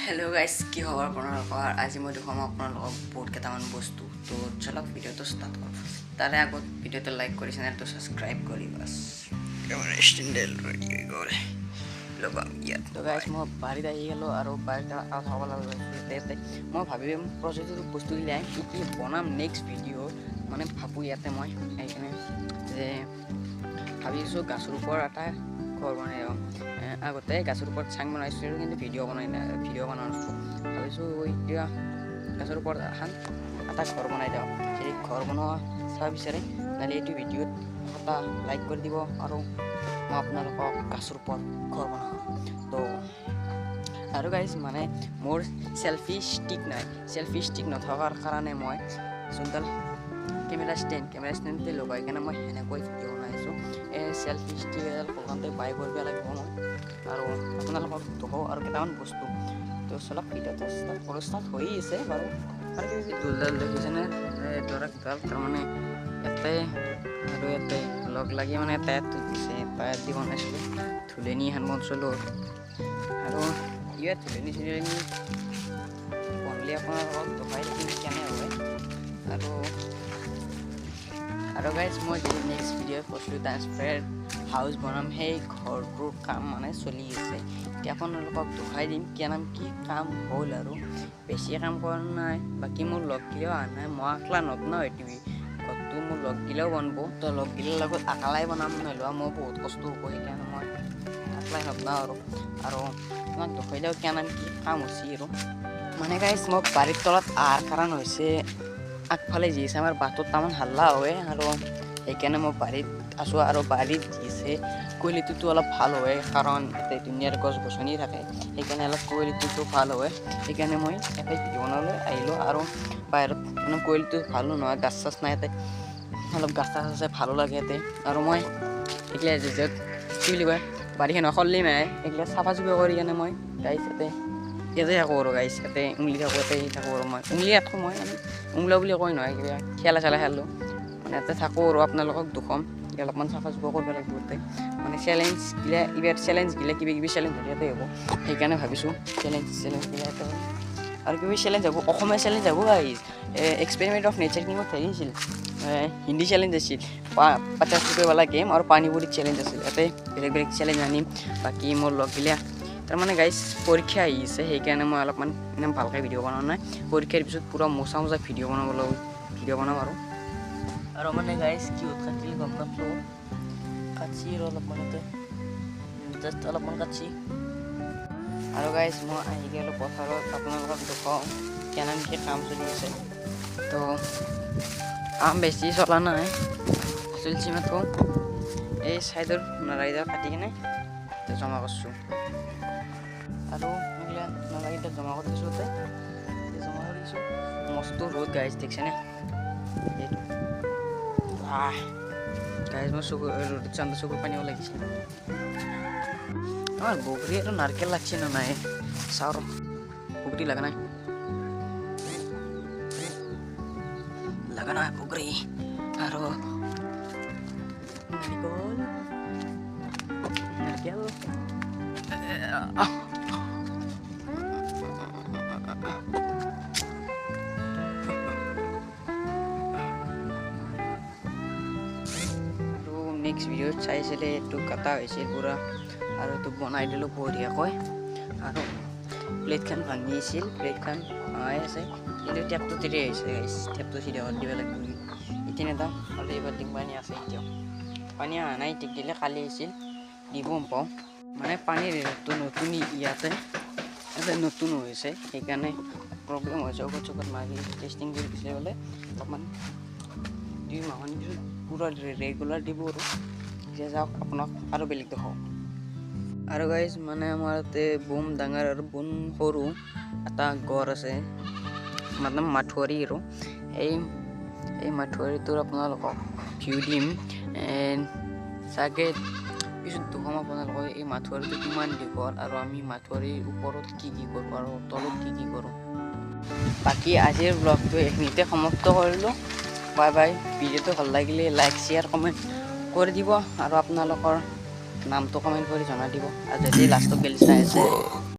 hello guys की खबर আপোনালোকৰ আজি মই দেখুৱাম আপোনালোকক বহুত কেইটামান বস্তু তো চলক ভিডিঅ'টো ষ্টাৰ্ট কৰোঁ তাৰে আগত ভিডিঅ'টো লাইক কৰি চেনেলটো সাবস্ক্ৰাইব কৰি বাস কেমেৰা ষ্টেণ্ডেল ৰেডি হৈ গ'ল লগা ইয়াত তো গাইস মই বাহিৰত আহি গ'লো আৰু বাহিৰত খাব লাগিলে মই ভাবিম প্ৰজেক্টটো বস্তু লৈ কি বনাম নেক্সট ভিডিঅ' মানে ভাবো ইয়াতে মই এইখানে যে ভাবিছোঁ গাছৰ ওপৰত এটা ঘৰ বনাই আগতে গাছৰ ওপৰত চাং বনাইছিলোঁ কিন্তু ভিডিঅ' বনাইছোঁ ভাবিছোঁ এতিয়া গাছৰ ওপৰত এটা ঘৰ বনাই দিওঁ যদি ঘৰ বনোৱা চাব বিচাৰে নহ'লে এইটো ভিডিঅ'ত এটা লাইক কৰি দিব আৰু মই আপোনালোকক গাছৰ ওপৰত ঘৰ বনাওঁ তো আৰু গাইজ মানে মোৰ চেল্ফি ষ্টিক নথকাৰ কাৰণে মই যোনডাল কেমেৰা ষ্টেণ্ডতে লগাই কিনে মই সেনেকৈ ভিডিঅ' বনাইছোঁ এই চেল্ফি ষ্টিক এডাল প্ৰথমতে বাই কৰিব লাগিব মই আৰু আপোনালোকক দেখুৱাওঁ আৰু কেইটামান বস্তু তো চলক ভিডিঅ'টো ষ্টাৰ্ট হৈ আছে বাৰু আৰু দুলডাল দেখিছেনে দৰাকডাল তাৰমানে ইয়াতে আৰু ইয়াতে লগ লাগি মানে টায়াৰটো দিছে টায়াৰ দি বনাইছিলোঁ ধুলনি এখন বনাইছিলোঁ আৰু ইয়াত ধুলনি বনালে আপোনালোকক দেখাই থাকিম কেনে হয় আৰু গাইজ মই যদি নেক্সট ভিডিঅ'ত কৈছিলোঁ ট্ৰান্সফাৰ হাউচ বনাম সেই ঘৰটোৰ কাম মানে চলি আছে এতিয়া আপোনালোকক দেখাই দিম কি কাম হ'ল আৰু বেছি কাম কৰা নাই বাকী মোৰ লগ গিলেও অহা নাই মই আকলা নবনাওঁ এইটো ঘৰটো মোৰ লগ গিলেও বনাব তো লগ গিলৰ লগত আকালাই বনাম নহ'লেও মই বহুত কষ্ট হ'ব সেইকাৰণে মই আকলাই নবনাওঁ আৰু তোমাক দেখাই দিওঁ কি কাম হৈছে আৰু মানে গাইজ মই বাৰীৰ তলত অহাৰ কাৰণ হৈছে আগফালে যি আছে আমাৰ বাটত তামান হাল্লা হয় আৰু সেইকাৰণে মই বাৰীত আছোঁ আৰু বাৰীত যিছে কোৱালিটিটো অলপ ভাল হয় কাৰণ ইয়াতে ধুনীয়াৰ গছ গছনি থাকে সেইকাৰণে অলপ কোৱালিটিটো ভাল হয় সেইকাৰণে মই ইয়াতে ভিডিঅ' বনাবলৈ আহিলোঁ আৰু বাহিৰত মানে কোৱালিটিটো ভালো নহয় গাছ চাছ নাই ইয়াতে অলপ গাছ চাছ আছে ভালো লাগে ইয়াতে আৰু মই এইগিলা য'ত কি বুলি কয় বাৰীখন খল্লি নাই এইগিলা চাফা চুফা কৰি কিনে মই গাইছ ইয়াতে থাকোঁ আৰু গাইছ ইয়াতে উংলি থাকোঁ আৰু মই উংলি থাকোঁ মই উংলা বুলি কয় নহয় কিবা খেলা খেলোঁ মানে ইয়াতে থাকোঁ আৰু আপোনালোকক দেখুৱাম অলপমান চাফা চুফা কৰিব লাগিব মানে চেলেঞ্জগিলা এইবাৰ চেলেঞ্জগিলা কিবা চেলেঞ্জ ইয়াতে হ'ব সেইকাৰণে ভাবিছোঁ চেলেঞ্জগিলা ইয়াতে আৰু কিবা চেলেঞ্জ হ'ব অসমীয়া চেলেঞ্জ হ'ব গাইছ এক্সপেৰিমেণ্ট অফ নেচাৰ কিনিব থাকিছিল হিন্দী চেলেঞ্জ আছিল 50 रुपये গেম আৰু পানীপুৰিত চেলেঞ্জ আছিল ইয়াতে বেলেগ চেলেঞ্জ আনিম বাকী মোৰ লগগিলা তাৰমানে গাইছ পৰীক্ষা আহিছে সেইকাৰণে মই অলপমান ইমান ভালকৈ ভিডিঅ' বনোৱা নাই পৰীক্ষাৰ পিছত পূৰা মোচা ভিডিঅ' বনাম আৰু মানে গাইছ কি উৎসাহিল গম নাপালোঁ কাটছি আৰু অলপমান জাষ্ট অলপমান কাটছি আৰু গাইছ মই আহি গ'লোঁ পথাৰত আপোনালোকক দেখুৱাওঁ কি কাম চলি আছে তো কাম বেছি চলা নাই চলিছে মাত্ৰ এই চাইডৰ নালাগিডাল কাটি কিনে জমা কৰিছোঁ আৰু এইগিলা নালাগিডাল জমা কৰি দিছোঁ মস্ত ৰ'দ গাইছ দেখিছেনে এইটো গাইছ মই ৰ'দত চান্দ চকুৰ পানীও লাগিছে আমার বগরি আর নারকেল লাগছে না নাই চাও বগরি লাগা নাই বগরি আর নারকেল নেক্সট ভিডিঅ'ত চাইছিলে এইটো কাটা হৈছিল পুৰা আৰু এইটো বনাই দিলোঁ বঢ়িয়াকৈ আৰু প্লেটখন ভাঙি আছিল প্লেটখন ভাঙাই আছে কিন্তু টেপটো তিৰি আহিছে গাইছ টেপটো চিধা কৰি দিব লাগিব এতিয়া এটা হ'লে এইবাৰ টিং পানী আছে এতিয়াও পানী অহা নাই টিক দিলে কালি আহিছিল দিব পাওঁ মানে পানীৰ ৰেটটো নতুন ইয়াতে নতুন হৈছে সেইকাৰণে প্ৰব্লেম হৈছে ঔষধ চৌষধ মাৰি টেষ্টিং কৰি দিছিলে বোলে অলপমান 2 মাহৰ পিছত পুৰা ৰেগুলাৰ দিব আৰু এতিয়া যাওক আপোনাক আৰু বেলেগ দেখাওঁ আৰু গাইজ মানে আমাৰ ইয়াতে বোম ডাঙৰ আৰু বোম সৰু এটা গড় আছে মানে মাঠুৱাৰী আৰু এই মাঠুৱাৰীটোৰ আপোনালোকক ভিউ দিম চাগে পিছত দেখুৱাম আপোনালোকক এই মাঠুৱাৰীটো কিমান দীঘল আৰু আমি মাঠুৱাৰীৰ ওপৰত কি কৰোঁ আৰু তলত কি কৰোঁ বাকী আজিৰ ব্লগটো এইখিনিতে সমাপ্ত কৰিলোঁ বাই বাই ভিডিঅ'টো ভাল লাগিলে লাইক শ্বেয়াৰ কমেণ্ট কৰি দিব আৰু আপোনালোকৰ নামটো কমেণ্ট কৰি জনাই দিব আৰু যদি লাষ্টত গেলি চাই আছে